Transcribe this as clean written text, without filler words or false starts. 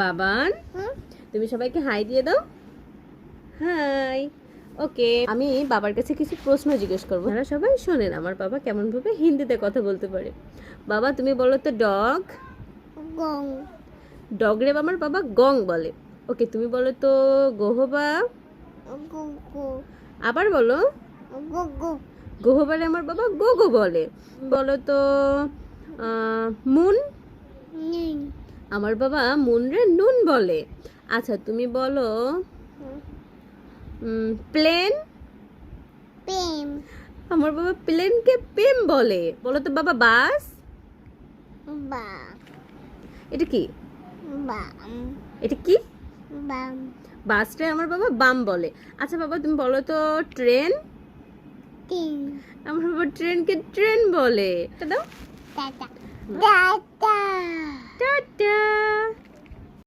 বাবান, তুমি সবাইকে হাই দিয়ে দাও। হাই। ওকে, আমি বাবার কাছে কিছু প্রশ্ন জিজ্ঞেস করবো, আপনারা সবাই শোনেন আমার বাবা কেমন ভাবে হিন্দিতে কথা বলতে পারে। বাবা তুমি বলো তো ডগ। গং ডগ রে আমার বাবা গং বলে। ওকে, তুমি বলো তো গোহবা। গুগু আবার বলো। গুগু গোহবারে আমার বাবা গোগো বলে। বলো তো মুন। নিং আমার বাবা মুন রে নুন বলে। আচ্ছা তুমি বলো প্লেন। পেম আমার বাবা প্লেনকে পেম বলে। বলো তো বাবা বাস। বা এটা কি? বাম এটা কি? বাম বাসটা আমার বাবা বাম বলে। আচ্ছা বাবা তুমি বলো তো ট্রেন। তিন আমার বাবা ট্রেনকে ট্রেন বলে। এটা দাও। Tata tata tata.